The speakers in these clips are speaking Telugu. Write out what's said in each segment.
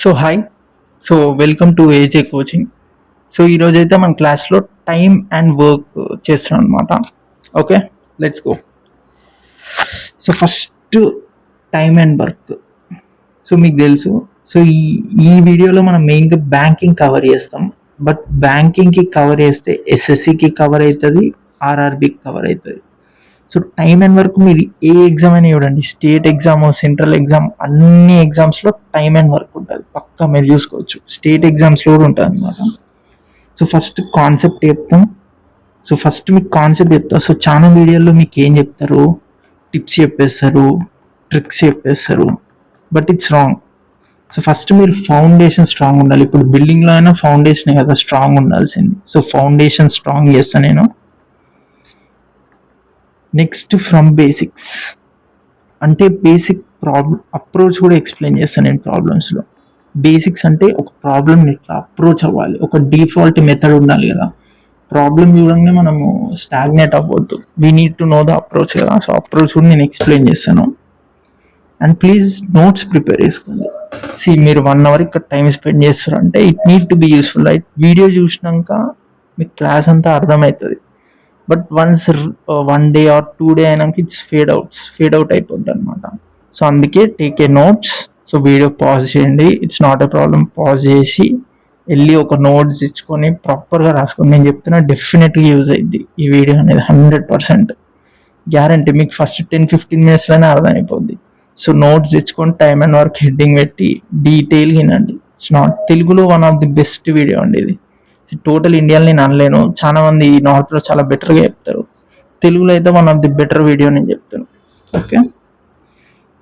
So hi. So welcome to ఏజే coaching. So ఈరోజైతే మన క్లాస్లో టైం అండ్ వర్క్ చేస్తున్నాం అనమాట. Okay, let's go. So first time and work. So మీకు తెలుసు, సో ఈ వీడియోలో మనం మెయిన్గా బ్యాంకింగ్ కవర్ చేస్తాం. బట్ బ్యాంకింగ్కి కవర్ చేస్తే ఎస్ఎస్సికి కవర్ అవుతుంది, ఆర్ఆర్బికి కవర్ అవుతుంది. సో టైం అండ్ వర్క్ మీరు ఏ ఎగ్జామ్ అయినా చూడండి, స్టేట్ ఎగ్జామ్, సెంట్రల్ ఎగ్జామ్, అన్ని ఎగ్జామ్స్లో టైం అండ్ వర్క్ ఉంటుంది. పక్కా మీరు చూసుకోవచ్చు, స్టేట్ ఎగ్జామ్స్లో కూడా ఉంటుంది అనమాట. సో ఫస్ట్ కాన్సెప్ట్ చెప్తాం. సో ఫస్ట్ మీకు కాన్సెప్ట్ చెప్తా. సో చాలా వీడియోల్లో మీకు ఏం చెప్తారు, టిప్స్ చెప్పేస్తారు, ట్రిక్స్ చెప్పేస్తారు, but it's wrong. So first మీరు ఫౌండేషన్ స్ట్రాంగ్ ఉండాలి. ఇప్పుడు బిల్డింగ్లో అయినా ఫౌండేషన్ కదా స్ట్రాంగ్ ఉండాల్సింది. సో ఫౌండేషన్ స్ట్రాంగ్ చేస్తాను నేను. నెక్స్ట్ ఫ్రమ్ బేసిక్స్ అంటే బేసిక్ అప్రోచ్ కూడా ఎక్స్ప్లెయిన్ చేస్తాను నేను ప్రాబ్లమ్స్లో. బేసిక్స్ అంటే ఒక ప్రాబ్లమ్ని ఇట్లా అప్రోచ్ అవ్వాలి, ఒక డిఫాల్ట్ మెథడ్ ఉండాలి కదా. ప్రాబ్లమ్ చూడంగానే మనము స్టాగ్నేట్ అవ్వద్దు, we need to know the approach కదా. సో అప్రోచ్ కూడా నేను ఎక్స్ప్లెయిన్ చేస్తాను. అండ్ ప్లీజ్ నోట్స్ ప్రిపేర్ చేసుకోండి. మీరు 1 hour ఇక్కడ టైం స్పెండ్ చేస్తారంటే it need to be useful, right? Video చూసినాక మీకు క్లాస్ అంతా అర్థమవుతుంది. But once 1 day or 2 day అయినాక ఇట్స్ ఫేడ్ అవుట్ అయిపోద్ది అనమాట. సో అందుకే take a notes. So video pause చేయండి, it's not a problem. Pause చేసి వెళ్ళి ఒక నోట్స్ ఇచ్చుకొని ప్రాపర్గా రాసుకొని, నేను చెప్తున్నా డెఫినెట్గా యూజ్ అయ్యిద్ది ఈ వీడియో అనేది. 100% గ్యారంటీ. మీకు ఫస్ట్ 10-15 minutesలోనే అర్థమైపోద్ది. సో నోట్స్ ఇచ్చుకొని టైం అండ్ వర్క్ హెడ్డింగ్ పెట్టి డీటెయిల్గా వినండి. ఇట్స్ నాట్ తెలుగులో one of the best video అండి ఇది. టోటల్ ఇండియాలో నేను అనలేను, చాలా మంది నార్త్లో చాలా బెటర్గా చెప్తారు. తెలుగులో అయితే one of the better video నేను చెప్తాను. ఓకే,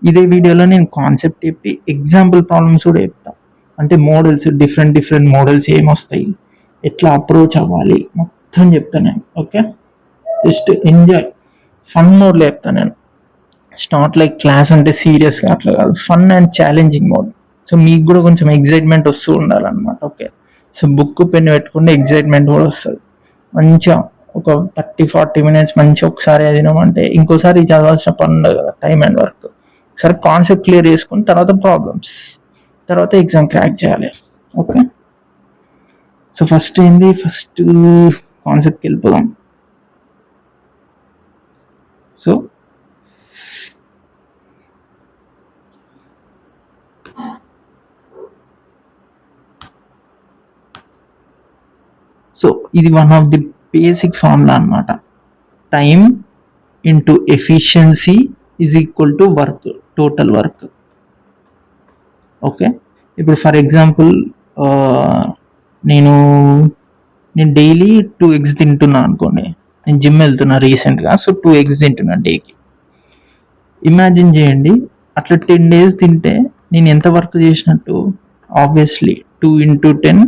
ఇదే వీడియోలో నేను కాన్సెప్ట్ చెప్పి ఎగ్జాంపుల్ ప్రాబ్లమ్స్ కూడా చెప్తాను. అంటే మోడల్స్, డిఫరెంట్ మోడల్స్ ఏమొస్తాయి, ఎట్లా అప్రోచ్ అవ్వాలి, మొత్తం చెప్తాను నేను. ఓకే, జస్ట్ ఎంజాయ్, ఫన్ మోడ్లో చెప్తాను నేను. స్టార్ట్ లైక్ క్లాస్ అంటే సీరియస్గా అట్లా కాదు, fun and challenging mode. So మీకు కూడా కొంచెం ఎగ్జైట్మెంట్ వస్తూ ఉండాలన్నమాట. ఓకే, సో బుక్ పెన్ పెట్టుకుంటే ఎగ్జైట్మెంట్ కూడా వస్తుంది. మంచిగా ఒక 30-40 minutes మంచిగా ఒకసారి చదివినామంటే ఇంకోసారి చదవాల్సిన పని ఉండదు కదా. టైం అండ్ వర్క్ సరే కాన్సెప్ట్ క్లియర్ చేసుకుని తర్వాత ప్రాబ్లమ్స్, తర్వాత ఎగ్జామ్ క్రాక్ చేయాలి. ఓకే, సో ఫస్ట్ కాన్సెప్ట్కి వెళ్ళిపోదాం. సో ఇది one of the basic formula అనమాట. Time into efficiency is equal to work, total work. Okay, ఇప్పుడు ఫర్ ఎగ్జాంపుల్ నేను డైలీ 2 eggs తింటున్నా అనుకోండి. నేను జిమ్ వెళ్తున్నా రీసెంట్గా, సో 2 eggs తింటున్నా డేకి. ఇమాజిన్ చేయండి, అట్లా 10 days తింటే నేను ఎంత వర్క్ చేసినట్టు? Obviously 2 into 10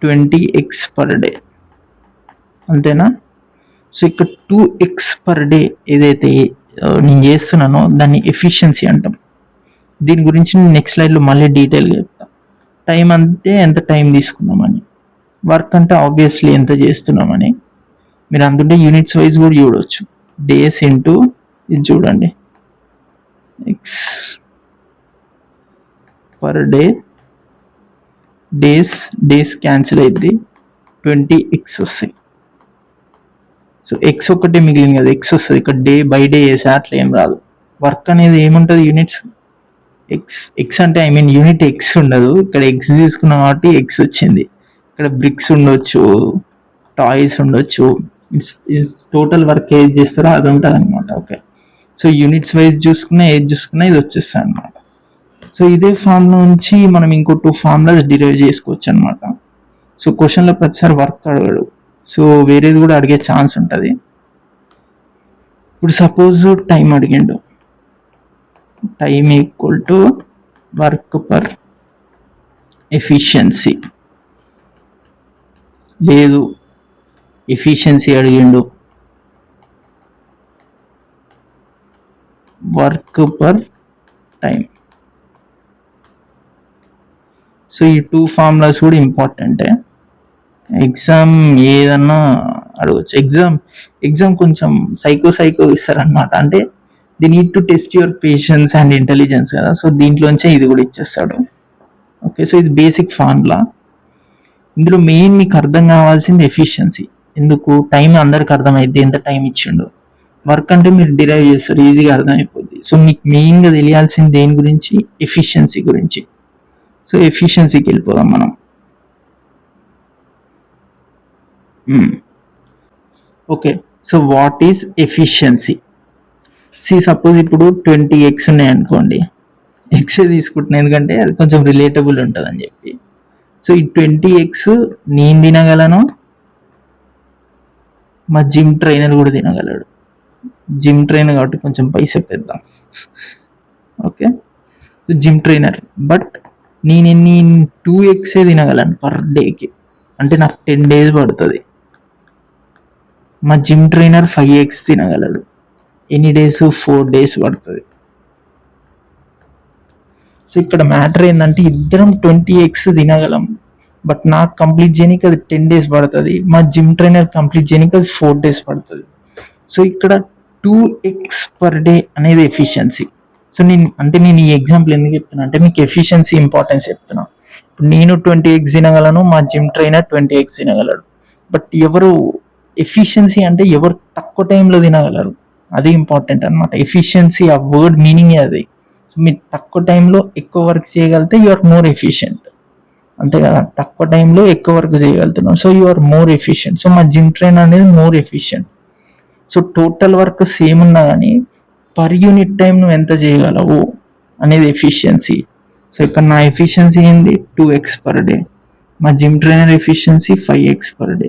20 eggs per day, అంతేనా? సో ఇక్కడ 2 eggs పర్ డే ఏదైతే నేను చేస్తున్నానో దాన్ని ఎఫిషియన్సీ అంటాం. దీని గురించి నేను నెక్స్ట్ స్లైడ్లో మళ్ళీ డీటెయిల్గా చెప్తాను. టైం అంటే ఎంత టైం తీసుకున్నామని, వర్క్ అంటే ఆబ్వియస్లీ ఎంత చేస్తున్నామని. మీరు అందుంటే యూనిట్స్ వైజ్ కూడా చూడవచ్చు. డేస్ ఇంటూ ఇది చూడండి, X per day, days cancel అయింది, 20 eggs వస్తాయి. సో ఎక్స్ ఒకటే మిగిలింది కదా, ఎక్స్ వస్తుంది. ఇక్కడ డే బై డే చేసే అట్లా ఏం రాదు. వర్క్ అనేది ఏముంటుంది, యూనిట్స్. ఎక్స్ అంటే యూనిట్ ఎక్స్ ఉండదు. ఇక్కడ ఎక్స్ తీసుకున్నాం కాబట్టి ఎక్స్ వచ్చింది. ఇక్కడ బ్రిక్స్ ఉండొచ్చు, టాయ్స్ ఉండొచ్చు. ఇట్స్ టోటల్ వర్క్ ఏది చేస్తారో అది ఉంటుంది అనమాట. ఓకే, సో యూనిట్స్ వైజ్ చూసుకున్నా ఏది చూసుకున్నా ఇది వచ్చేస్తుంది అనమాట. సో ఇదే ఫార్ములా నుంచి మనం ఇంకో 2 formulas డిరైవ్ చేసుకోవచ్చు అనమాట. సో క్వశ్చన్లో ప్రతిసారి వర్క్ అడగడు, సో వేరేది కూడా అడిగే ఛాన్స్ ఉంటుంది. ఇప్పుడు సపోజ్ టైం అడిగిండు, time equal to work per efficiency. లేదు, ఎఫిషియన్సీ అడిగిండు, వర్క్ పర్ టైం. సో ఈ 2 formulas కూడా ఇంపార్టెంటే. ఎగ్జామ్ ఏదన్నా అడగచ్చు. ఎగ్జామ్ కొంచెం సైకో ఇస్తారనమాట. అంటే the need to test your patience and intelligence కదా. సో దీంట్లోంచే ఇది కూడా ఇచ్చేస్తాడు. ఓకే, సో ఇది బేసిక్ ఫార్ములా. ఇందులో మెయిన్ మీకు అర్థం కావాల్సింది ఎఫిషియన్సీ. ఎందుకు? టైం అందరికి అర్థమైద్ది, ఎంత టైం ఇచ్చిండు. వర్క్ అంటే మీరు డిరైవ్ చేస్తారు, ఈజీగా అర్థమైపోద్ది. సో మీకు మెయిన్గా తెలియాల్సింది దేని గురించి? ఎఫిషియన్సీ గురించి. సో ఎఫిషియన్సీకి వెళ్ళిపోదాం మనం. Okay, so what is efficiency? Suppose ఇప్పుడు 20x ఉన్నాయి అనుకోండి, ఎక్సే తీసుకుంటున్నాను ఎందుకంటే అది కొంచెం రిలేటబుల్ ఉంటుంది అని చెప్పి. సో ఈ 20x నేను తినగలను, మా జిమ్ ట్రైనర్ కూడా తినగలడు. జిమ్ ట్రైనర్ కాబట్టి కొంచెం పైసా పెద్దాం. Okay, so gym trainer, but నేను 2x తినగలను పర్ డేకి, అంటే నాకు 10 days పడుతుంది. మా జిమ్ ట్రైనర్ 5x తినగలడు, ఎన్ని డేస్? 4 days పడుతుంది. సో ఇక్కడ మ్యాటర్ ఏంటంటే ఇద్దరం 20x తినగలం, బట్ నాకు కంప్లీట్ చేయడానికి అది 10 days పడుతుంది, మా జిమ్ ట్రైనర్ కంప్లీట్ చేయడానికి అది 4 days పడుతుంది. సో ఇక్కడ 2x పర్ డే అనేది ఎఫిషియన్సీ. సో నేను ఈ ఎగ్జాంపుల్ ఎందుకు చెప్తున్నా అంటే మీకు ఎఫిషియన్సీ ఇంపార్టెన్స్ చెప్తున్నా. ఇప్పుడు నేను 20x తినగలను, మా జిమ్ ట్రైనర్ 20x తినగలడు, బట్ ఎవరు ఎఫిషియన్సీ అంటే ఎవరు తక్కువ టైంలో తినగలరు, అది ఇంపార్టెంట్ అనమాట. ఎఫిషియన్సీ ఆ వర్డ్ మీనింగ్ అది. సో మీరు తక్కువ టైంలో ఎక్కువ వర్క్ చేయగలిగితే యు ఆర్ మోర్ ఎఫిషియెంట్, అంతే కదా. తక్కువ టైంలో ఎక్కువ వర్క్ చేయగలుగుతున్నాం, so you are more efficient. So మా జిమ్ ట్రైనర్ అనేది more efficient. So total work same ఉన్నా కానీ పర్ యూనిట్ టైం నువ్వు ఎంత చేయగలవు అనేది ఎఫిషియన్సీ. సో ఇక్కడ నా ఎఫిషియన్సీ ఏంది? 2x per day. మా gym trainer efficiency 5x per day.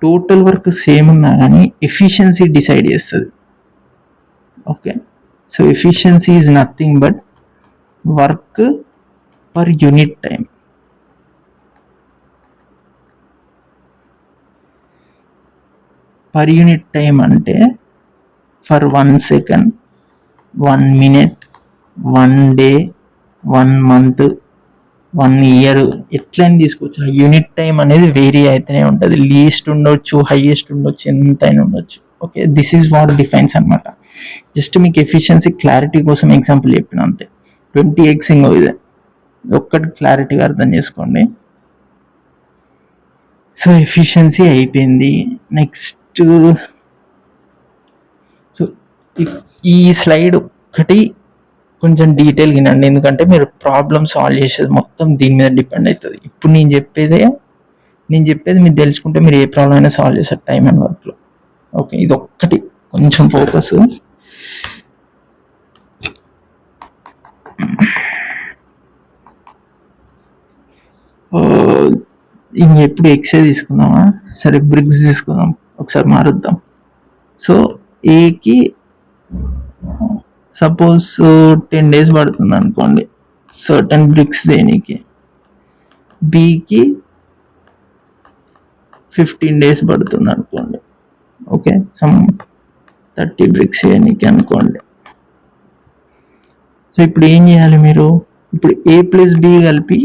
Total work same ఉన్నా కానీ ఎఫిషియన్సీ డిసైడ్ చేస్తుంది. Okay, so efficiency is nothing but work per unit time. Per unit time అంటే for 1 second, 1 minute, 1 day, 1 month, 1 year, ఎట్లయినా తీసుకోవచ్చు. ఆ యూనిట్ టైం అనేది వేరీ అయితేనే ఉంటుంది. లీస్ట్ ఉండొచ్చు, హైయెస్ట్ ఉండొచ్చు, ఎంతైనా ఉండొచ్చు. Okay, this is what defines అనమాట. జస్ట్ మీకు ఎఫిషియన్సీ క్లారిటీ కోసం ఎగ్జాంపుల్ చెప్పిన అంతే. 20x ఇంకో ఇదే, ఒక్కటి క్లారిటీగా అర్థం చేసుకోండి. సో ఎఫిషియన్సీ అయిపోయింది. నెక్స్ట్, సో ఈ స్లైడ్ ఒక్కటి కొంచెం డీటెయిల్ వినండి, ఎందుకంటే మీరు ప్రాబ్లమ్ సాల్వ్ చేసేది మొత్తం దీని మీద డిపెండ్ అవుతుంది. ఇప్పుడు నేను చెప్పేది మీరు తెలుసుకుంటే మీరు ఏ ప్రాబ్లం అయినా సాల్వ్ చేస్తారు టైం అండ్ వర్క్లో. ఓకే, ఇది ఒక్కటి కొంచెం ఫోకస్. ఎప్పుడు ఎక్సే తీసుకుందామా? సరే, బ్రిక్స్ తీసుకుందాం, ఒకసారి మారుద్దాం. సో ఏకి సపోజ్ 10 days పడుతుంది అనుకోండి సర్టన్ బ్రిక్స్ దేనికి. బికి 15 days పడుతుంది అనుకోండి. ఓకే, సమ్ 30 bricks చేయడానికి అనుకోండి. సో ఇప్పుడు ఏం చేయాలి మీరు? ఇప్పుడు A + B కలిపి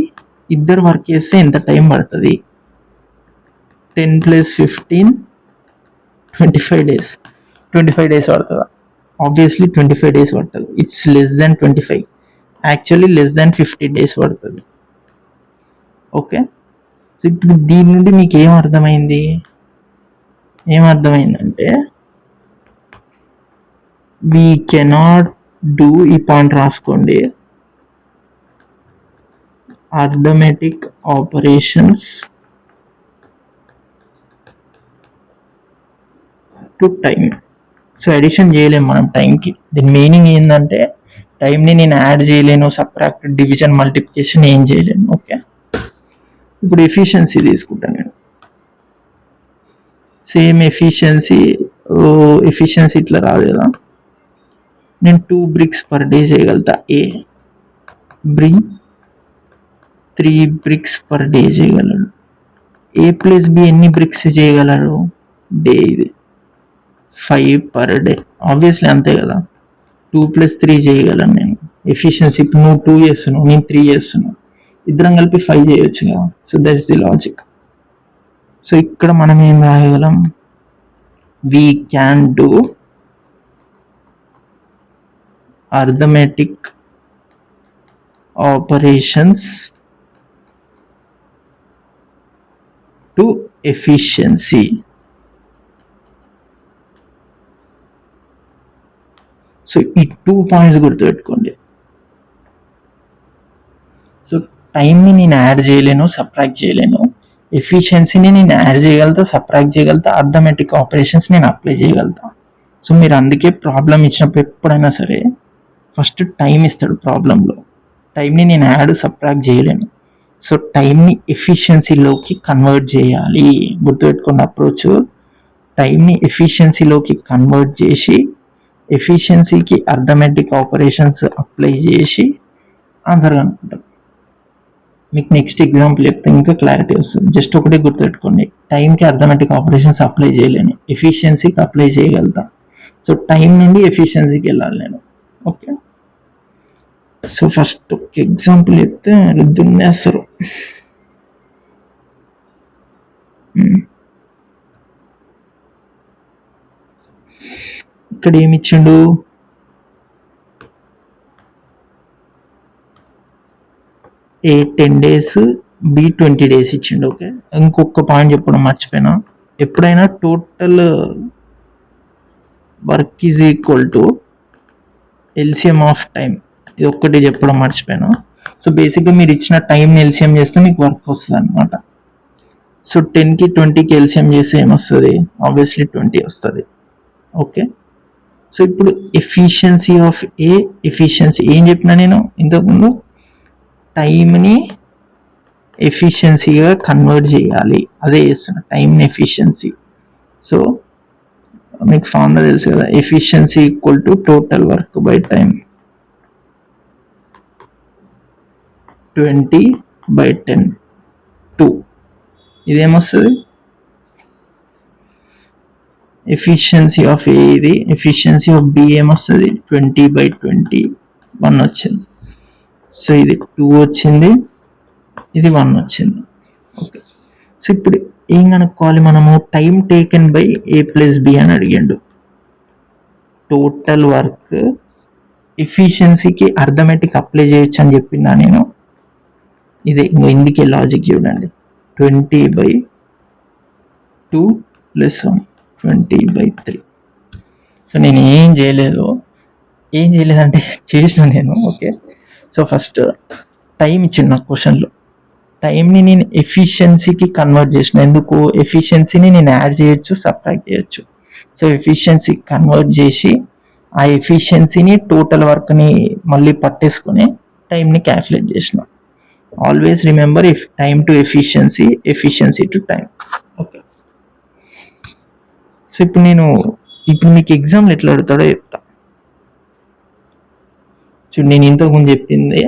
ఇద్దరు వర్క్ చేస్తే ఎంత టైం పడుతుంది? 10 + 15 25 days. 25 days పడుతుందా? ఆబ్వియస్లీ 25 days పడుతుంది. It's less than 25, actually less than 50 days పడుతుంది. ఓకే, సో ఇప్పుడు దీని నుండి మీకు ఏమర్థమైందంటే వీ కెనాట్ డూ, ఈ పాయింట్ రాసుకోండి, arithmetic operations to time. So addition చేయలేము మనం టైంకి. దీని మీనింగ్ ఏంటంటే టైంని నేను యాడ్ చేయలేను, సబ్ట్రాక్ట్, డివిజన్, మల్టిప్లికేషన్ ఏం చేయలేను. ఓకే, ఇప్పుడు ఎఫిషియన్సీ తీసుకుంటాను నేను. సేమ్ ఎఫిషియన్సీ ఇట్లా రాదు కదా. నేను 2 bricks per day చేయగలుగుతా. B 3 bricks per day చేయగలడు. A + B ఎన్ని బ్రిక్స్ చేయగలరు? డే ఇది 5 per day. ఆబ్వియస్లీ అంతే కదా. 2 + 3 చేయగలను నేను. ఎఫిషియన్సీ ఇప్పుడు నువ్వు 2 చేస్తున్నావు, నేను 3 చేస్తున్నాను, ఇద్దరం కలిపి 5 చేయొచ్చు కదా. So that is the logic. So ఇక్కడ మనం ఏం రాయగలం? We can do arithmetic operations to efficiency. So ఈ 2 పాయింట్స్ గుర్తుపెట్టుకోండి. సో టైంని నేను యాడ్ చేయలేను, సబ్ట్రాక్ట్ చేయలేను. ఎఫిషియన్సీని నేను యాడ్ చేయగలుగుతా, సబ్ట్రాక్ట్ చేయగలుగుతా, అర్థమెటిక్ ఆపరేషన్స్ నేను అప్లై చేయగలుగుతా. సో మీరు అందుకే ప్రాబ్లం ఇచ్చినప్పుడు ఎప్పుడైనా సరే ఫస్ట్ టైం ఇస్తాడు ప్రాబ్లంలో. టైంని నేను యాడ్ సబ్ట్రాక్ట్ చేయలేను. సో టైంని ఎఫిషియన్సీలోకి కన్వర్ట్ చేయాలి. గుర్తుపెట్టుకున్న అప్రోచ్, టైంని ఎఫిషియన్సీలోకి కన్వర్ట్ చేసి ఎఫిషియన్సీకి అర్థమెటిక్ ఆపరేషన్స్ అప్లై చేసి ఆన్సర్ కనుక్కుంటాం. మీకు నెక్స్ట్ ఎగ్జాంపుల్ చెప్తే ఇంకా క్లారిటీ వస్తుంది. జస్ట్ ఒకటి గుర్తుపెట్టుకోండి, టైంకి అర్థమెటిక్ ఆపరేషన్స్ అప్లై చేయలేను, ఎఫిషియన్సీకి అప్లై చేయగలుగుతా. సో టైం నుండి ఎఫిషియన్సీకి వెళ్ళాలి నేను. ఓకే, సో ఫస్ట్ ఒక ఎగ్జాంపుల్ చెప్తే దున్నేస్తారు. ఇక్కడ ఏమి ఇచ్చిండు, ఏ 10 days, బి 20 days ఇచ్చిండు. ఓకే, ఇంకొక పాయింట్ చెప్పడం మర్చిపోయినా, ఎప్పుడైనా total work is equal to LCM of time, ఇది ఒక్కటి చెప్పడం మర్చిపోయినా. సో బేసిక్గా మీరు ఇచ్చిన టైంని ఎల్సిఎం చేస్తే మీకు వర్క్ వస్తుంది అనమాట. సో 10కి 20కి ఎల్సిఎం చేస్తే ఏమొస్తుంది, ఆబ్వియస్లీ 20 వస్తుంది. ఓకే, సో ఇప్పుడు ఎఫిషియన్సీ ఆఫ్ ఏ, ఎఫిషియన్సీ ఏం చెప్పినా నేను ఇంతకుముందు, టైంని ఎఫిషియన్సీగా కన్వర్ట్ చేయాలి, అదే చేస్తున్నా, టైంని ఎఫిషియన్సీ. సో మీకు ఫార్ములా తెలుసు కదా, efficiency equal to total work by time, 20/10, 2. ఇదేమొస్తుంది, ఎఫిషియన్సీ ఆఫ్ ఏ ఇది, ఎఫిషియన్సీ ఆఫ్ బి ఏమొస్తుంది, 20/20, 1 వచ్చింది. సో ఇది 2 వచ్చింది, ఇది 1 వచ్చింది. ఓకే, సో ఇప్పుడు ఏం కనుక్కోవాలి మనము, time taken by A plus B అని అడిగిండు. టోటల్ వర్క్ ఎఫిషియన్సీకి అర్థమెటిక్ అప్లై చేయొచ్చు అని చెప్పిందా నేను. ఇదే ఇందుకే లాజిక్ చూడండి, 20/2 ప్లస్ 20/3. సో నేను ఏం చేయలేదంటే చేసిన నేను. ఓకే, సో ఫస్ట్ టైం ఇచ్చిండు నాకు క్వశ్చన్లో, టైంని నేను ఎఫిషియన్సీకి కన్వర్ట్ చేసిన. ఎందుకు, ఎఫిషియన్సీని నేను యాడ్ చేయొచ్చు, సబ్ట్రాక్ట్ చేయొచ్చు. సో ఎఫిషియన్సీ కన్వర్ట్ చేసి ఆ ఎఫిషియన్సీని టోటల్ వర్క్ని మళ్ళీ పట్టేసుకొని టైంని క్యాల్కులేట్ చేసిన. Always remember, if time to efficiency, efficiency to time. Okay, so ఇప్పుడు మీకు ఎగ్జామ్లు ఎట్లా అడుగుతాడో చెప్తా చూడు. నేను ఇంతకుముందు చెప్పింది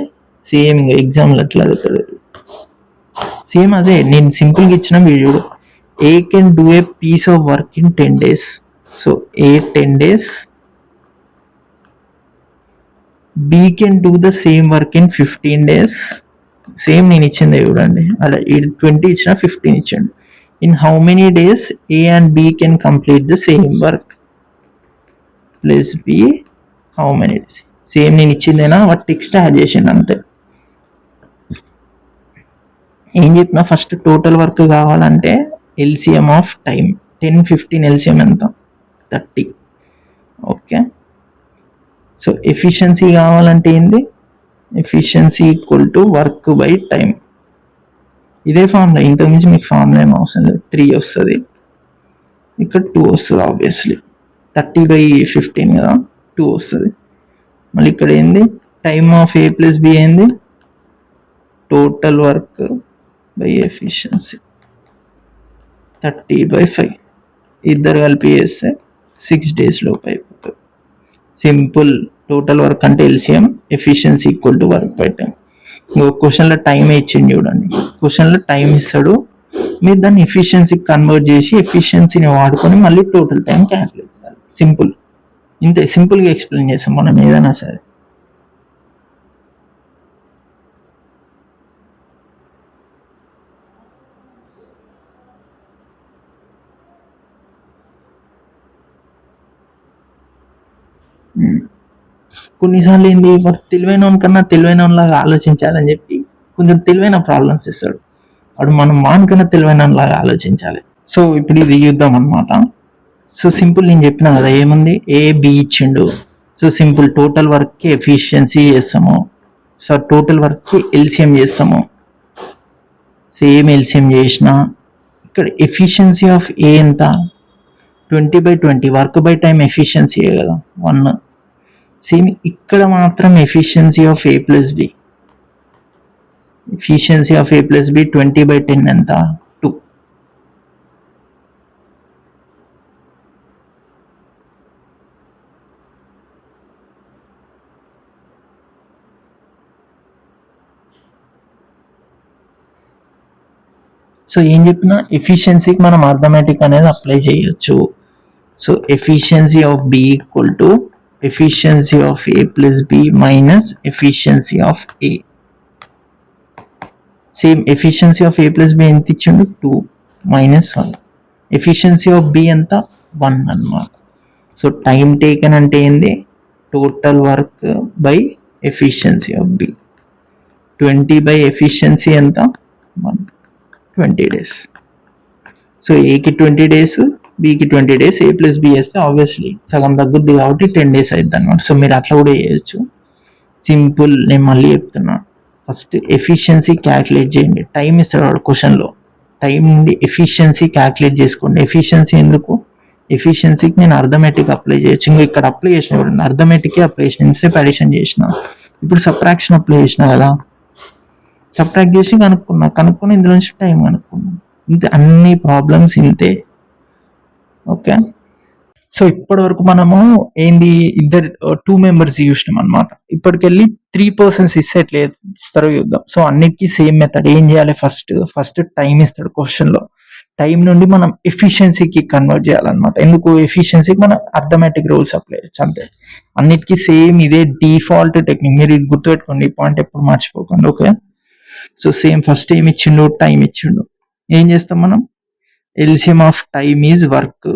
సేమ్ ఇంకా ఎగ్జామ్లు ఎట్లా అడుగుతాడు, సేమ్ అదే నేను సింపుల్గా ఇచ్చిన video. A can do a piece of work in 10 days. So A 10 days, B can do the same work in 15 days. Same నేను ఇచ్చింది చూడండి, అలా 20 ఇచ్చిన, 15 ఇచ్చాడు. In how many days A and B can complete the same work plus B how many days. Same నేను ఇచ్చిందేనా, వాటి టెక్స్ట్ యాడ్ చేసిండు అంతే. ఏం చెప్పినా, ఫస్ట్ టోటల్ వర్క్ కావాలంటే ఎల్సిఎం ఆఫ్ టైం, 10, 15 ఎల్సిఎం ఎంత, 30. ఓకే, సో ఎఫిషియన్సీ కావాలంటే ఏంది, efficiency equal to work by time. ఇదే ఫార్ములా, ఇంతకుమించి మీకు ఫార్ములా ఏం అవసరం లేదు. 3 వస్తుంది, ఇక్కడ 2 వస్తుంది. ఆబ్వియస్లీ 30/15 కదా, 2 వస్తుంది. మళ్ళీ ఇక్కడ ఏంది, time of A plus B ఏంది, టోటల్ వర్క్ బై ఎఫిషియన్సీ, 30/5. ఇద్దరు కలిపి చేస్తే 6 days లోపు అయిపోతుంది. సింపుల్. టోటల్ వర్క్ అంటే LCM, efficiency equal to work by time. ఇంకొక క్వశ్చన్లో టైం ఇచ్చింది చూడండి, క్వశ్చన్లో టైం ఇస్తాడు, మీరు దాన్ని ఎఫిషియన్సీకి కన్వర్ట్ చేసి ఎఫిషియన్సీని వాడుకొని మళ్ళీ టోటల్ టైం క్యాల్కులేట్ చేయాలి. సింపుల్. ఇంతే, సింపుల్గా ఎక్స్ప్లెయిన్ చేస్తాం మనం ఏదైనా సరే. కొన్నిసార్లు ఏంది, వాడు తెలివైన కన్నా తెలివైన లాగా ఆలోచించాలని చెప్పి కొంచెం తెలివైన ప్రాబ్లమ్స్ ఇస్తాడు. వాడు మనం వానికన్నా తెలివైనలాగా ఆలోచించాలి. సో ఇప్పుడు ఇది చూద్దాం అనమాట. సో సింపుల్ నేను చెప్పిన కదా ఏముంది, ఏ బి ఇచ్చిండు. సో సింపుల్ టోటల్ వర్క్కి ఎఫిషియన్సీ చేస్తాము. సో టోటల్ వర్క్కి ఎల్సిఎం చేస్తాము. సేమ్ ఎల్సిఎం చేసిన ఇక్కడ ఎఫిషియన్సీ ఆఫ్ ఏ ఎంత, 20/20 వర్క్ బై టైం ఎఫిషియన్సీ కదా 1. సేమ్ ఇక్కడ మాత్రం efficiency of A plus B, efficiency of A plus B 20/10 ఎంత, 2. సో ఏం చెప్పినా ఎఫిషియన్సీకి మనం అర్థమెటిక్ అనేది అప్లై చేయొచ్చు. So efficiency of B equal to efficiency of A plus B minus efficiency of A. Same efficiency of A plus B ఎంత ఇచ్చిండు, 2 మైనస్ 1. ఎఫిషియన్సీ ఆఫ్ బి ఎంత, 1 అన్నమాట. సో టైం టేకెన్ అంటే ఏంది, total work by efficiency of B. 20 by efficiency ఎంత, 1, 20 days. సో ఏకి 20 days, బికి 20 days. ఏ ప్లస్ బి వేస్తే ఆబ్వియస్లీ సగం తగ్గుద్ది కాబట్టి 10 days అవుతుంది అనమాట. సో మీరు అట్లా కూడా చేయొచ్చు. సింపుల్, నేను మళ్ళీ చెప్తున్నా. ఫస్ట్ ఎఫిషియన్సీ క్యాల్కులేట్ చేయండి. టైం ఇస్తాడు వాడు క్వశ్చన్లో, టైం నుండి ఎఫిషియన్సీ క్యాల్కులేట్ చేసుకోండి. ఎఫిషియన్సీ ఎందుకు, ఎఫిషియన్సీకి నేను అర్థమెటిక్ అప్లై చేయొచ్చు. ఇంకా ఇక్కడ అప్లై చేసిన చూడండి, అర్థమెటిక్ అప్లై చేసిన, ఇన్సేపు అడిషన్ చేసిన, ఇప్పుడు సబ్ట్రాక్షన్ అప్లై చేసిన కదా, సబ్ట్రాక్ట్ చేసి కనుక్కుని ఇందులో నుంచి టైం కనుక్కున్నాం. ఇంతే, అన్ని ప్రాబ్లమ్స్ ఇంతే. ఓకే, సో ఇప్పటి వరకు మనము ఏంది, 2 members చూసినాం అనమాట. ఇప్పటికెళ్ళి 3 persons ఇస్తే ఎట్లా ఇస్తారో చూద్దాం. సో అన్నిటికీ సేమ్ మెథడ్. ఏం చేయాలి, ఫస్ట్ టైం ఇస్తాడు క్వశ్చన్లో, టైం నుండి మనం ఎఫిషియన్సీకి కన్వర్ట్ చేయాలన్నమాట. ఎందుకు, ఎఫిషియన్సీకి మనం అర్థమెటిక్ రూల్స్ అప్లై చేయొచ్చు అంతే. అన్నిటికీ సేమ్ ఇదే డిఫాల్ట్ టెక్నిక్. మీరు ఇది గుర్తుపెట్టుకోండి, ఈ పాయింట్ ఎప్పుడు మర్చిపోకండి. ఓకే, సో సేమ్ ఫస్ట్ ఏమి ఇచ్చిండు, టైం ఇచ్చిండు. ఏం చేస్తాం మనం, LCM of time is work.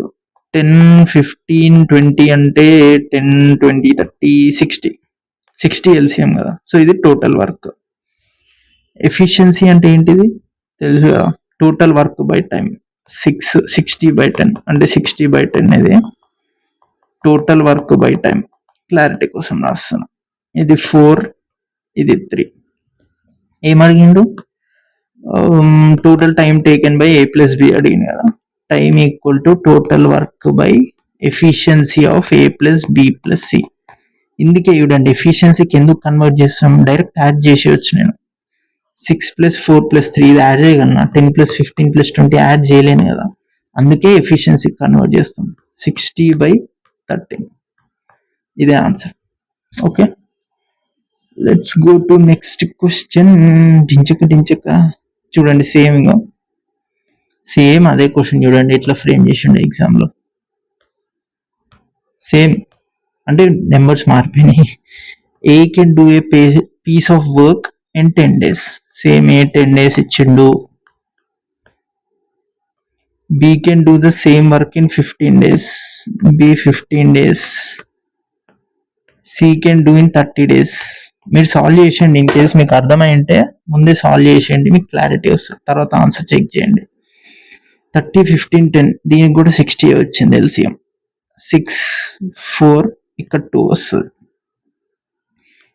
10, 15, 20 అంటే 10, 20, 30, 60 ఎల్సిఎం కదా. సో ఇది టోటల్ వర్క్. ఎఫిషియన్సీ అంటే ఏంటిది తెలుసు కదా, టోటల్ వర్క్ బై టైం. 60/10 అంటే 60/10 ఇది total work by time. Clarity కోసం రాస్తున్నాం. ఇది 4, ఇది 3. ఏమడిగిండు, total time taken by A plus B అడిగింది కదా. Time equal to total work by efficiency of A plus B plus C. ఇందుకే చూడండి, ఎఫిషియన్సీకి ఎందుకు కన్వర్ట్ చేస్తాం, డైరెక్ట్ యాడ్ చేసేయచ్చు. నేను 6 + 4 + 3 ఇది యాడ్ చేయగలనా, 10 + 15 + 20 యాడ్ చేయలేను కదా. అందుకే ఎఫిషియన్సీకి కన్వర్ట్ చేస్తాం. 60/13 ఇదే answer. Okay, let's go to next question. డించక చూడండి, సేమ్ అదే క్వశ్చన్ చూడండి ఎట్లా ఫ్రేమ్ చేసిండు ఎగ్జామ్లో. సేమ్ అంటే నెంబర్స్ మారిపోయినాయి. A can do a piece of work in 10 days. Same A 10 days ఇచ్చిండు. B can do the same work in 15 days. B 15 days. C can do in 30 days. మీరు సాల్వ్ చేసేయండి. ఇన్ కేస్ మీకు అర్థమై ఉంటే ముందే సాల్వ్ చేసేయండి, మీకు క్లారిటీ వస్తుంది. తర్వాత ఆన్సర్ చెక్ చేయండి. 30, 15, 10 దీనికి కూడా 60 వచ్చింది ఎల్సిఎం. 6, 4 ఇక్కడ 2 వస్తుంది.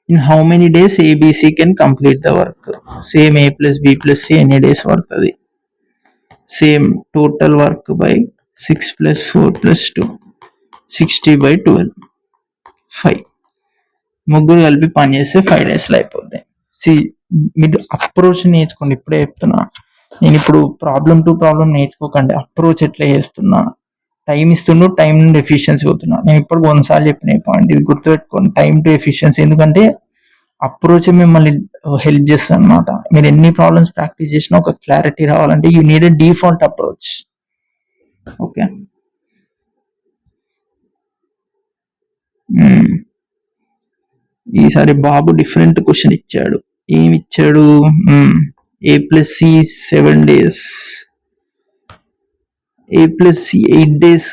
In how many days ABC can complete the work. Same A plus B plus C ఎన్ని డేస్ పడుతుంది. Same total work by 6 + 4 + 2 60/12 5. ముగ్గురు కలిపి పని చేస్తే 5 daysలో అయిపోద్ది. మీరు అప్రోచ్ నేర్చుకోండి. ఇప్పుడే చెప్తున్నా, నేను ఇప్పుడు ప్రాబ్లం టు ప్రాబ్లం నేర్చుకోకండి. అప్రోచ్ ఎట్లా చేస్తున్నా, టైం ఇస్తుండు, టైం నుండి ఎఫిషియన్సీ పోతున్నా. నేను ఇప్పుడు 1 సార్లు చెప్పిన పాయింట్, ఇది గుర్తుపెట్టుకోండి. టైం టు ఎఫిషియన్సీ, ఎందుకంటే అప్రోచ్ మిమ్మల్ని హెల్ప్ చేస్తుంది అనమాట. మీరు ఎన్ని ప్రాబ్లమ్స్ ప్రాక్టీస్ చేసినా ఒక క్లారిటీ రావాలంటే you need a default approach. Okay, ఈసారి బాబు డిఫరెంట్ క్వశ్చన్ ఇచ్చాడు. ఏమి ఇచ్చాడు, A plus C 7 days, A plus C 8 days,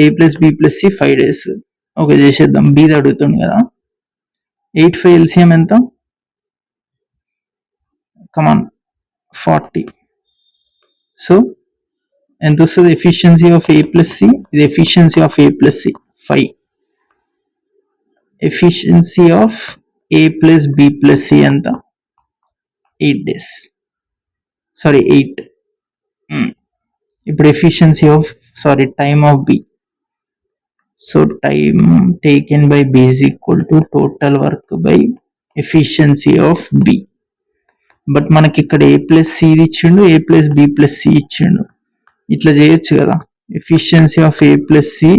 A plus B plus C 5 days. Okay చేసేద్దాం. బీది అడుగుతుంది కదా. 8, 5 ఎల్సిఎం ఎంత, కమాన్ 40. సో ఎంత వస్తుంది efficiency of A plus C, ఇది efficiency of A plus C 5, efficiency of A plus B plus C ఎంత 8 days, సారీ 8. ఇప్పుడు efficiency of time of B, so time taken by B is equal to total work by efficiency of B. But మనకి ఇక్కడ ఏ ప్లస్ సి ఇచ్చిండు, A plus B plus C ఇచ్చిండు, ఇట్లా చేయొచ్చు కదా. Efficiency of A plus C,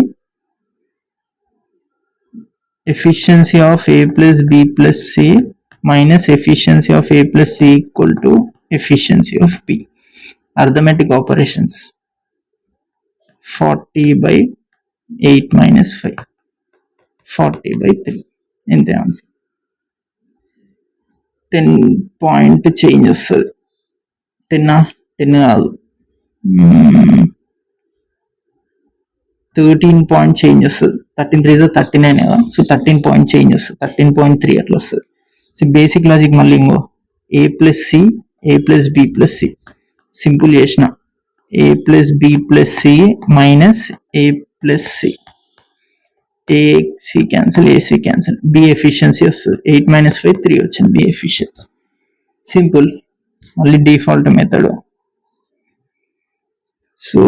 efficiency of A plus B plus C minus efficiency of A plus C equal to efficiency of B. Arithmetic operations 40/8 minus 5, 40/3. ఇంతే ఆన్సర్. 10 point చేంజ్ వస్తుంది. 10 కాదు, 13 point చేంజ్ వస్తుంది. 13 3 39 కదా, సో 13 point చేంజ్ వస్తుంది, 13.3 అట్లా వస్తుంది. సో బేసిక్ లాజిక్ మళ్ళీ ఇంకో A plus C, A plus B plus C simple చేసిన, A plus B plus C minus A plus C, AC cancel, AC cancel, B efficiency వస్తుంది. 8 - 5 3 వచ్చింది బి ఎఫిషియన్సీ. సింపుల్. మళ్ళీ డిఫాల్ట్ మెథడ్. సో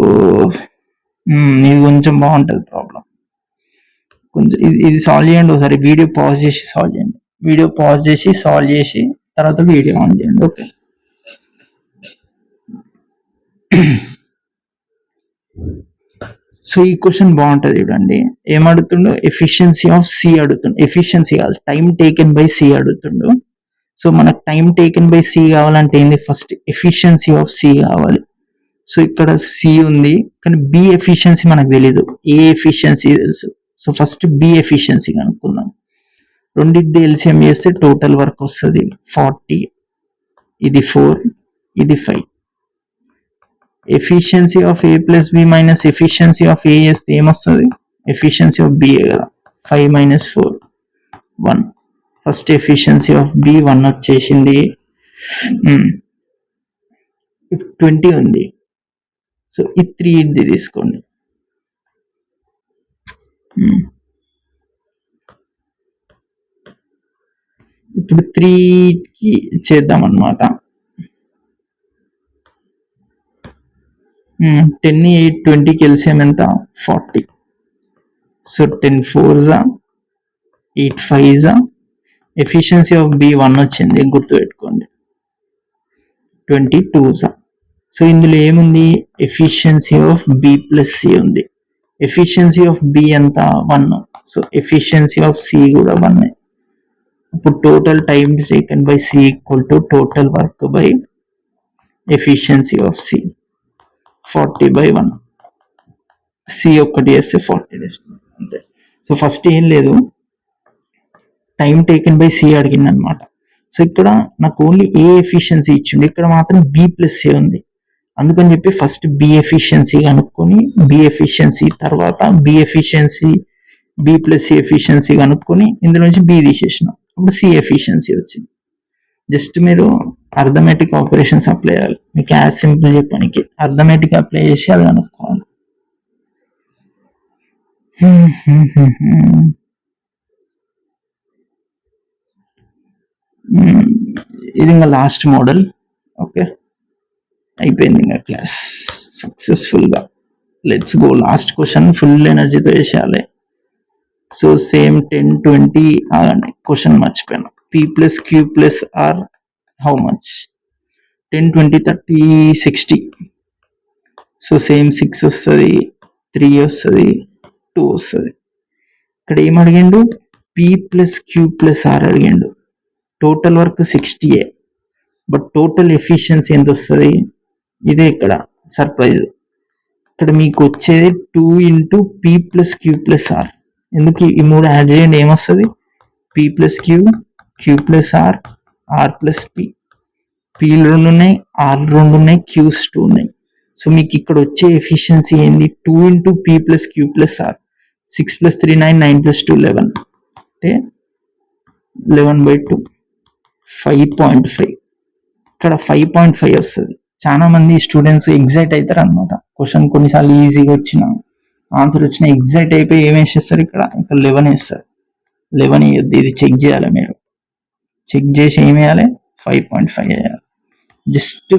ఇది కొంచెం బాగుంటుంది ప్రాబ్లం. కొంచెం ఇది సాల్వ్ చేయండి ఒకసారి, వీడియో పాజ్ చేసి సాల్వ్ చేయండి, వీడియో పాజ్ చేసి సాల్వ్ చేసి తర్వాత వీడియో ఆన్ చేయండి. ఓకే. సో ఈ క్వశ్చన్ బాగుంటుంది చూడండి. ఏమడుగుతుండో ఎఫిషియన్సీ ఆఫ్ సి అడుగుతుండు, ఎఫిషియన్సీ కాదు టైం టేకెన్ బై సి అడుగుతుండు. సో మనకు టైం టేకెన్ బై సి కావాలంటే ఏంది, ఫస్ట్ ఎఫిషియన్సీ ఆఫ్ సి కావాలి. సో ఇక్కడ సి ఉంది కానీ బి ఎఫిషియన్సీ మనకు తెలీదు, ఏ ఎఫిషియన్సీ తెలుసు. సో ఫస్ట్ బి ఎఫిషియన్సీ కనుక్కుందాం. రెండింటి ఎల్సిఎం చేస్తే టోటల్ వర్క్ వస్తుంది 40, ఇది 4, ఇది 5. Efficiency of A plus B minus efficiency of A చేస్తే ఏమొస్తుంది, ఎఫిషియన్సీ ఆఫ్ బి కదా, 5 - 4 1. ఫస్ట్ ఎఫిషియన్సీ ఆఫ్ బి 1 వచ్చేసింది. 20 ఉంది, సో ఈ 3 ఇది తీసుకోండి. ఇప్పుడు 3కి చేద్దాం అన్నమాట. 10 8 20కి ఎల్సిఎం ఎంత 40. So 10 4s 8 5s. Efficiency of B 1 వచ్చింది గుర్తుపెట్టుకోండి, 22s. సో ఇందులో ఏముంది, efficiency of B plus C ఉంది. ఎఫిషియన్సీ ఆఫ్ బి ఎంత 1, సో ఎఫిషియన్సీ ఆఫ్ సి కూడా 1. ఇప్పుడు total time taken by C equal to total work by efficiency of C 40/1. C ఒక్కటి చేస్తే 40 days అంతే. సో ఫస్ట్ ఏం లేదు, టైం టేకెన్ బై సి అడిగింది అనమాట. సో ఇక్కడ నాకు ఓన్లీ ఏ ఎఫిషియన్సీ ఇచ్చింది, ఇక్కడ మాత్రం బి ప్లస్ సి ఉంది. అందుకని చెప్పి ఫస్ట్ బి ఎఫిషియన్సీ కనుక్కొని, బి ఎఫిషియన్సీ తర్వాత B efficiency B plus C efficiency కనుక్కొని ఇందులో నుంచి బి తీసేసిన, అప్పుడు సి ఎఫిషియన్సీ వచ్చింది. జస్ట్ మీరు అర్థమెటిక్ ఆపరేషన్స్ అప్లై చేయాలి. మీకు యాజ్ సింపుల్ చెప్పడానికి అర్థమెటిక్ అప్లై చేసి అది కనుక్కోవాలి. ఇది ఇంకా లాస్ట్ మోడల్. ఓకే, అయిపోయింది ఇంకా క్లాస్ సక్సెస్ఫుల్గా. Let's go last question, full ఎనర్జీతో వేసేయాలి. సో సేమ్ 10 20 ఆగండి, క్వశ్చన్ మర్చిపోయాను. P plus Q plus R how much, 10 20 30 60. So same 6 వస్తుంది, 3 వస్తుంది, 2 వస్తుంది. ఇక్కడ ఏం అడిగిండు, పి ప్లస్ క్యూ ప్లస్ ఆర్ అడిగిండు. Total work 60, but total efficiency ఎంత వస్తుంది, ఇదే ఇక్కడ సర్ప్రైజ్. ఇక్కడ మీకు వచ్చేది 2 × P plus Q plus R. ఎందుకు ఈ 3 యాడ్ చేయండి, ఏమొస్తుంది, P plus Q, Q plus R, R plus P. పీలు 2 ఉన్నాయి, ఆర్ 2 ఉన్నాయి, క్యూస్ 2 ఉన్నాయి. సో మీకు ఇక్కడ వచ్చే ఎఫిషియన్సీ ఏంది, 2 × P plus Q plus R. 6 + 3 9, 9 + 2 11, అంటే 11/2 5.5. ఇక్కడ 5.5 వస్తుంది. చాలా మంది స్టూడెంట్స్ ఎగ్జైట్ అవుతారు అనమాట. క్వశ్చన్ కొన్నిసార్లు ఈజీగా వచ్చిన ఆన్సర్ వచ్చిన ఎగ్జైట్ అయిపోయి ఏం వేసేస్తారు, ఇక్కడ 11 వేస్తారు. 11 వేయొద్దు, ఇది చెక్ చేయాలి. మీరు చెక్ చేసి ఏం వేయాలి, 5.5 వేయాలి. Just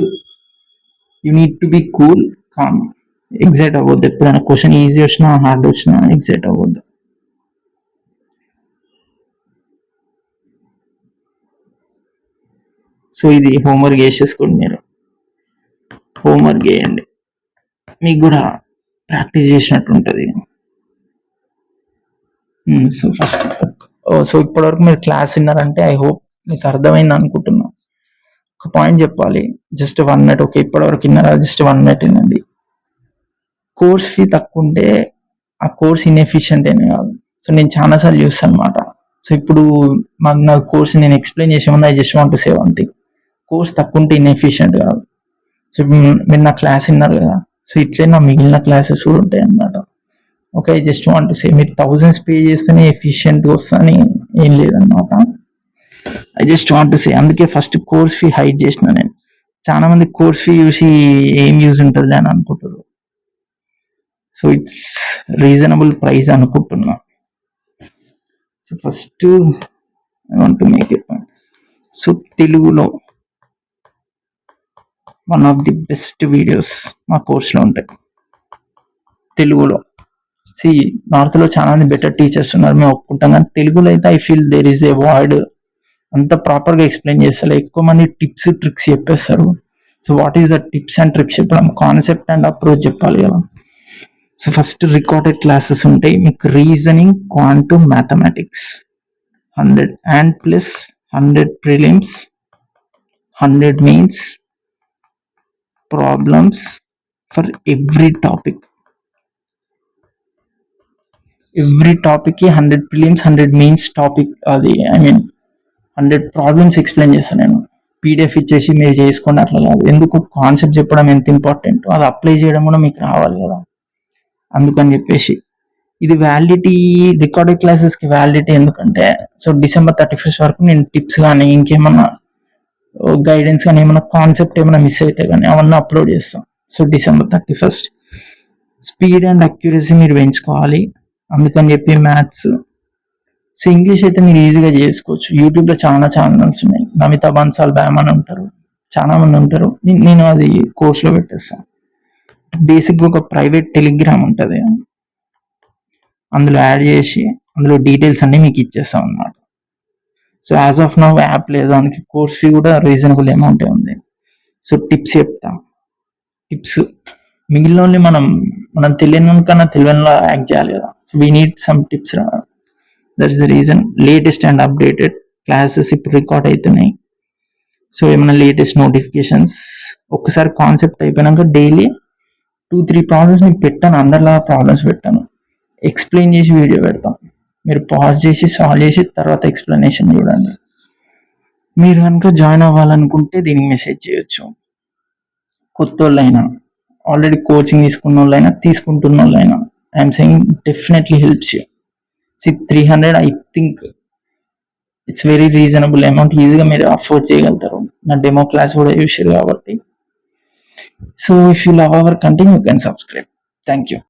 you need to be cool, calm. Excite అవ్వద్దు. ఎప్పుడైనా క్వశ్చన్ ఈజీ వచ్చినా హార్డ్ వచ్చినా ఎగ్జైట్ అవ్వద్దు. సో ఇది హోంవర్క్ వేసేసుకోండి. మీరు హోంవర్క్ వేయండి, మీకు కూడా ప్రాక్టీస్ చేసినట్టు ఉంటుంది. సో ఫస్ట్ సో ఇప్పటివరకు మీరు క్లాస్ విన్నారంటే ఐ హోప్ మీకు అర్థమైంది అనుకుంటున్నా. ఒక పాయింట్ చెప్పాలి, జస్ట్ 1 మినిట్. ఓకే, ఇప్పటివరకు విన్నారా, జస్ట్ 1 మినిట్ వినండి. కోర్స్ ఫీ తక్కువ ఉంటే ఆ కోర్స్ ఇన్ఎఫిషియంట్ అని కాదు. సో నేను చాలాసార్లు చూస్తాను అనమాట. సో ఇప్పుడు నా కోర్స్ నేను ఎక్స్ప్లెయిన్ చేసే ముందు I just want to say one thing. Course తక్కువ ఉంటే ఇన్ఎఫిషియంట్ కాదు. సో మీరు నా క్లాస్ విన్నారు కదా, సో ఇట్లే నా మిగిలిన క్లాసెస్ కూడా ఉంటాయి అన్నమాట. Okay, I just want to say మీరు 1000s పే చేస్తేనే ఎఫిషియెంట్గా వస్తుందని ఏం లేదన్నమాట. I just want to say, అందుకే ఫస్ట్ కోర్స్ ఫీ హైడ్ చేసిన నేను. చాలా మంది కోర్స్ ఫీ చూసి ఏం యూజ్ ఉంటుంది అని అనుకుంటారు. సో ఇట్స్ రీజనబుల్ ప్రైస్ అనుకుంటున్నా. So first I want to make it point. So తెలుగులో one of the best videos మా కోర్స్లో ఉంటాయి తెలుగులో. సి నార్త్లో చాలా మంది బెటర్ టీచర్స్ ఉన్నారు, మేము ఒప్పుకుంటాం. కానీ తెలుగులో అయితే I feel there is a word అంత ప్రాపర్గా ఎక్స్ప్లెయిన్ చేస్తారు. ఎక్కువ మంది టిప్స్ ట్రిక్స్ చెప్పేస్తారు. So what is the tips and tricks చెప్పడం, కాన్సెప్ట్ అండ్ అప్రోచ్ చెప్పాలి కదా. సో ఫస్ట్ రికార్డెడ్ క్లాసెస్ ఉంటాయి మీకు. Reasoning, quantum, mathematics 100 and plus 100 prelims, 100 mains, problems for every topic. Every టాపిక్కి 100 ప్రిలిమ్స్, 100 మెయిన్స్ టాపిక్. అది ఐ మీన్ 100 ప్రాబ్లమ్స్ ఎక్స్ప్లెయిన్ చేస్తాను నేను. పీడిఎఫ్ ఇచ్చేసి మీరు చేసుకోండి అట్లా కాదు. ఎందుకు, కాన్సెప్ట్ చెప్పడం ఎంత ఇంపార్టెంట్, అది అప్లై చేయడం కూడా మీకు రావాలి కదా. అందుకని చెప్పేసి ఇది వ్యాలిడిటీ, రికార్డెడ్ క్లాసెస్కి వ్యాలిడిటీ ఎందుకంటే, సో December 31st వరకు నేను టిప్స్ కానీ ఇంకేమన్నా గైడెన్స్ కానీ ఏమైనా కాన్సెప్ట్ ఏమైనా మిస్ అయితే కానీ అవన్నీ అప్లోడ్ చేస్తాం. So December 31st speed and accuracy మీరు పెంచుకోవాలి. అందుకని చెప్పి మ్యాథ్స్. సో ఇంగ్లీష్ అయితే మీరు ఈజీగా చేసుకోవచ్చు. యూట్యూబ్లో చాలా ఛానల్స్ ఉన్నాయి. నమితా బన్సాల్ బ్యామ్ అని ఉంటారు, చాలా మంది ఉంటారు. నేను అది కోర్స్లో పెట్టేస్తాను. బేసిక్గా ఒక ప్రైవేట్ టెలిగ్రామ్ ఉంటుంది, అందులో యాడ్ చేసి అందులో డీటెయిల్స్ అన్నీ మీకు ఇచ్చేస్తాం అనమాట. So as of now app లేదు, దానికి కోర్స్ ఫీ కూడా రీజనబుల్ అమౌంటే ఉంది. సో టిప్స్ చెప్తాం. టిప్స్ మిగిలిన మనం తెలియని కన్నా తెలియనిలా యాక్ట్ చేయాలి కదా. So we need some tips. That is the reason. Latest and updated classes ఇప్పుడు రికార్డ్ అవుతున్నాయి. సో ఏమైనా లేటెస్ట్ నోటిఫికేషన్స్, ఒక్కసారి కాన్సెప్ట్ అయిపోయినాక డైలీ 2-3 ప్రాబ్లమ్స్ మీకు పెట్టాను. అందరిలా ప్రాబ్లమ్స్ పెట్టాను, ఎక్స్ప్లెయిన్ చేసి వీడియో పెడతాం. మీరు పాజ్ చేసి సాల్వ్ చేసి తర్వాత ఎక్స్ప్లెనేషన్ చూడండి. మీరు కనుక జాయిన్ అవ్వాలనుకుంటే దీనికి మెసేజ్ చేయొచ్చు. కొత్త వాళ్ళైనా, ఆల్రెడీ కోచింగ్ తీసుకున్న వాళ్ళైనా, తీసుకుంటున్న వాళ్ళైనా, I'm saying definitely helps you. 300 I think it's very reasonable amount. ఈజీగా మీరు అఫోర్డ్ చేయగలుగుతారు. నా డెమో క్లాస్ కూడా చూసారు కాబట్టి. So if you love our content you can subscribe. Thank you.